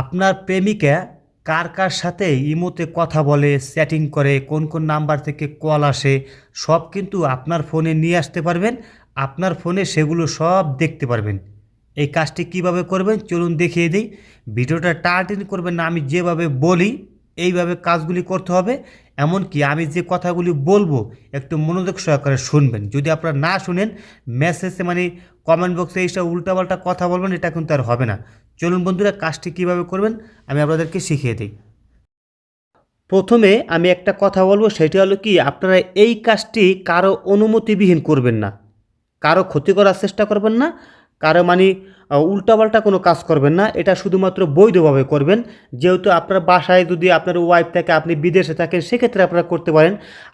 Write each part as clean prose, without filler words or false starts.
আপনার প্রেমিকা কার কার সাথে ইমোতে কথা বলে, চ্যাটিং করে, কোন কোন নাম্বার থেকে কল আসে, সব কিন্তু আপনার ফোনে নিয়ে আসতে পারবেন। আপনার ফোনে সেগুলো সব দেখতে পারবেন। এই কাজটি কিভাবে করবেন চলুন দেখিয়ে দিই। ভিডিওটা টানাটানি করবেন না, আমি যেভাবে বলি এইভাবে কাজগুলি করতে হবে। এমনকি আমি যে কথাগুলি বলবো একটু মনোযোগ সহকারে শুনবেন। যদি আপনারা না শুনেন মেসেজে মানে কমেন্ট বক্সে এইসব উল্টাপাল্টা কথা বলবেন, এটা কিন্তু আর হবে না। চলুন বন্ধুরা, কাজটি কীভাবে করবেন আমি আপনাদেরকে শিখিয়ে দিই। প্রথমে আমি একটা কথা বলবো, সেটা হলো কি, আপনারা এই কাজটি কারো অনুমতিবিহীন করবেন না, কারো ক্ষতি করার চেষ্টা করবেন না, কারো মানে উল্টাপাল্টা কোনো কাজ করবেন না। এটা শুধুমাত্র বৈধভাবে করবেন। যেহেতু আপনার বাসায় যদি আপনার ওয়াইফ থাকে, আপনি বিদেশে থাকেন, সেক্ষেত্রে আপনারা করতে পারেন।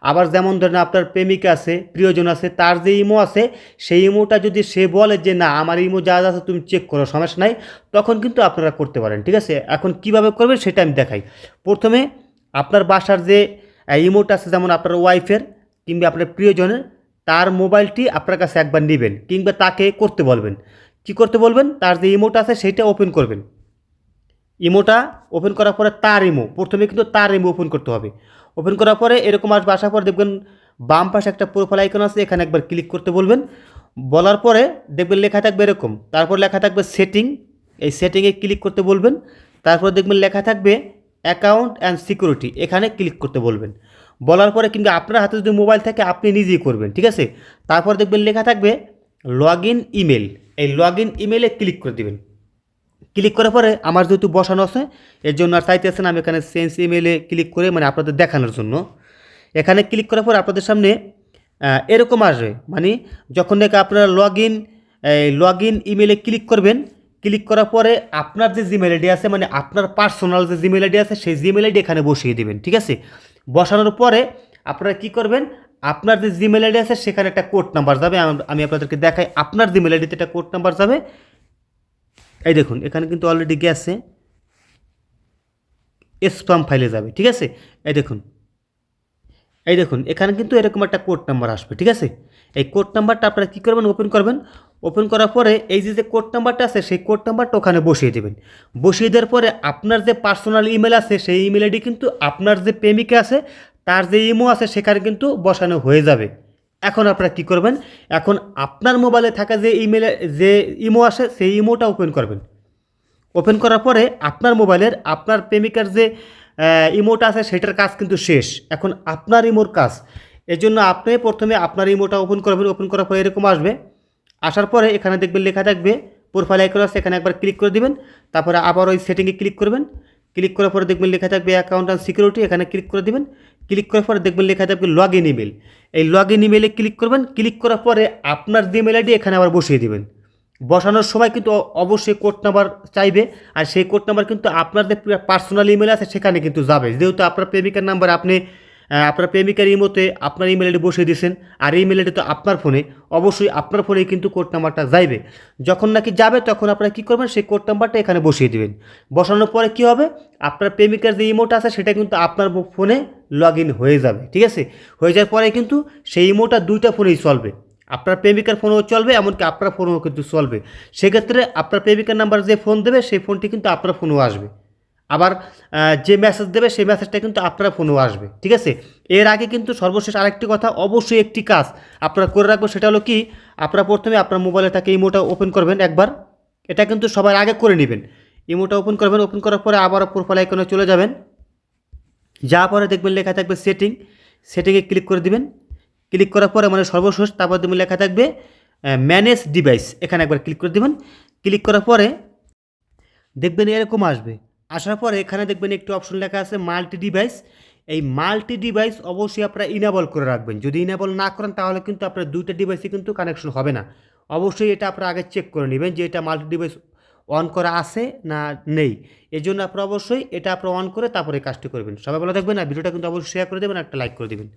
আবার যেমন ধরেন আপনার প্রেমিকা আছে, প্রিয়জন আছে, তার যে ইমো আছে সেই ইমোটা যদি সে বলে যে না আমার ইমো যা যা আছে তুমি চেক করো, সমস্যা নাই, তখন কিন্তু আপনারা করতে পারেন। ঠিক আছে, এখন কিভাবে করবেন সেটা আমি দেখাই। প্রথমে আপনার বাসার যে ইমোটা আছে, যেমন আপনার ওয়াইফের কিংবা আপনার প্রিয়জনের, তার মোবাইলটি আপনার কাছে একবার নেবেন কিংবা তাকে করতে বলবেন। কি করতে বলবেন? তার যে ইমোটা আছে সেইটা ওপেন করবেন। ইমোটা ওপেন করার পরে তার ইমো, প্রথমে কিন্তু তার ইমো ওপেন করতে হবে। ওপেন করার পরে এরকম আসবে, আসার পর দেখবেন বাম পাশে একটা প্রোফাইল আইকন আছে, এখানে একবার ক্লিক করতে বলবেন। বলার পরে দেখবেন লেখা থাকবে এরকম, তারপর লেখা থাকবে সেটিং, এই সেটিংয়ে ক্লিক করতে বলবেন। তারপর দেখবেন লেখা থাকবে অ্যাকাউন্ট অ্যান্ড সিকিউরিটি, এখানে ক্লিক করতে বলবেন। বলার পরে কিন্তু আপনার হাতে যদি মোবাইল থাকে আপনি নিজেই করবেন। ঠিক আছে, তারপর দেখবেন লেখা থাকবে লগ ইন ইমেল, এই লগ ইন ইমেলে ক্লিক করে দেবেন। ক্লিক করার পরে আমার যেহেতু বসানো আছে এর জন্য আর চাইতেছেন, আমি এখানে চেঞ্জ ইমেলে ক্লিক করে মানে আপনাদের দেখানোর জন্য এখানে ক্লিক করার পর আপনাদের সামনে এরকম আসবে, মানে যখন নাকি আপনারা লগ ইন ইমেলে ক্লিক করবেন, ক্লিক করার পরে আপনার যে জিমেল আইডি আছে, মানে আপনার পার্সোনাল যে জিমেল আইডি আছে সেই জিমেল আইডি এখানে বসিয়ে দেবেন। ঠিক আছে, বসানোর পরে আপনারা কি করবেন, আপনার যে জিমেল আইডি আছে সেখানে একটা কোড নাম্বার যাবে। আমি আপনাদেরকে দেখাই, আপনার জিমেল আইডিতে একটা কোড নাম্বার যাবে। এই দেখুন এখানে কিন্তু অলরেডি গেছে, স্প্যাম ফাইলে যাবে। ঠিক আছে, এই দেখুন, এই দেখুন এখানে কিন্তু এরকম একটা কোড নাম্বার আসবে। ঠিক আছে, এই কোড নাম্বারটা আপনারা কী করবেন, ওপেন করবেন। ওপেন করার পরে এই যে কোড নাম্বারটা আছে সেই কোড নাম্বারটা ওখানে বসিয়ে দেবেন। বসিয়ে দেওয়ার পরে আপনার যে পার্সোনাল ইমেল আছে সেই ইমেল আইডি কিন্তু আপনার যে প্রেমিকা আছে তার যে ইমো আছে সেখানে কিন্তু বসানো হয়ে যাবে। এখন আপনারা কী করবেন, এখন আপনার মোবাইলে থাকা যে ইমেলে যে ইমো আসে সেই ইমোটা ওপেন করবেন। ওপেন করার পরে আপনার মোবাইলের আপনার প্রেমিকার যে ইমোটা আছে সেটার কাজ কিন্তু শেষ, এখন আপনার ইমোর কাজ। এজন্য আপনি প্রথমে আপনার ইমোটা ওপেন করবেন। ওপেন করার পরে এরকম আসবে, আসার পরে এখানে দেখবেন লেখা থাকবে প্রোফাইল আইকন আছে, এখানে একবার ক্লিক করে দিবেন। তারপরে আবার ওই সেটিংয়ে ক্লিক করবেন। ক্লিক করার পরে দেখবেন লেখা থাকবে অ্যাকাউন্ট অ্যান্ড সিকিউরিটি, এখানে ক্লিক করে দিবেন। ক্লিক করার পরে দেখবেন লেখা থাকবে লগ ইন ইমেল, এই লগ ইন ইমেলে ক্লিক করবেন। ক্লিক করার পরে আপনার জিমেল আইডি এখানে আবার বসিয়ে দিবেন। বসানোর সময় কিন্তু অবশ্যই কোড নাম্বার চাইবে, আর সেই কোড নাম্বার কিন্তু আপনার যে পার্সোনাল ইমেল আছে সেখানে কিন্তু যাবে। যেহেতু আপনার প্রেমিকার নাম্বার আপনি আপনার প্রেমিকার ইমোতে আপনার ইমেল আইডি বসিয়ে দিয়েছেন, আর ইমেল আইডি তো আপনার ফোনে, অবশ্যই আপনার ফোনেই কিন্তু কোড নাম্বারটা যাইবে। যখন নাকি যাবে তখন আপনারা কী করবেন, সেই কোড নাম্বারটা এখানে বসিয়ে দেবেন। বসানোর পরে কী হবে, আপনার প্রেমিকার যে ইমোটা আছে সেটা কিন্তু আপনার ফোনে লগ ইন হয়ে যাবে। ঠিক আছে, হয়ে যাওয়ার পরে কিন্তু সেই ইমোটা দুইটা ফোনেই চলবে, আপনার প্রেমিকার ফোনও চলবে, এমনকি আপনার ফোনও কিন্তু চলবে। সেক্ষেত্রে আপনার প্রেমিকার নাম্বার যে ফোন দেবে সেই ফোনটি কিন্তু আপনার ফোনও আসবে, আবার যে মেসেজ দেবে সেই মেসেজটা কিন্তু আপনার ফোনও আসবে। ঠিক আছে, এর আগে কিন্তু সর্বশেষ আরেকটি কথা, অবশ্যই একটি কাজ আপনারা করে রাখবেন, সেটা হলো কি, আপনারা প্রথমে আপনার মোবাইলে থাকে ইমোটা ওপেন করবেন একবার, এটা কিন্তু সবার আগে করে নেবেন। ইমোটা ওপেন করবেন, ওপেন করার পরে আবার প্রোফাইল আইকনে চলে যাবেন। যাওয়ার পরে দেখবেন লেখা থাকবে সেটিং, সেটিংয়ে ক্লিক করে দিবেন। ক্লিক করার পরে মানে সর্বশেষ তারপর তুমি লেখা থাকবে ম্যানেজ ডিভাইস, এখানে একবার ক্লিক করে দেবেন। ক্লিক করার পরে দেখবেন এরকম আসবে, আসার পরে এখানে দেখবেন একটু অপশন লেখা আছে মাল্টি ডিভাইস। এই মাল্টি ডিভাইস অবশ্যই আপনারা ইনেবল করে রাখবেন। যদি ইনেবল না করেন তাহলে কিন্তু আপনার দুইটা ডিভাইসে কিন্তু কানেকশন হবে না। অবশ্যই এটা আপনারা আগে চেক করে নেবেন যে এটা মাল্টি ডিভাইস অন করা আছে না নেই। এই জন্য আপনারা অবশ্যই এটা আপনারা অন করে তারপরে কাজটি করবেন। সবাই ভালো থাকবেন, আর ভিডিওটা কিন্তু অবশ্যই শেয়ার করে দেবেন, একটা লাইক করে দেবেন।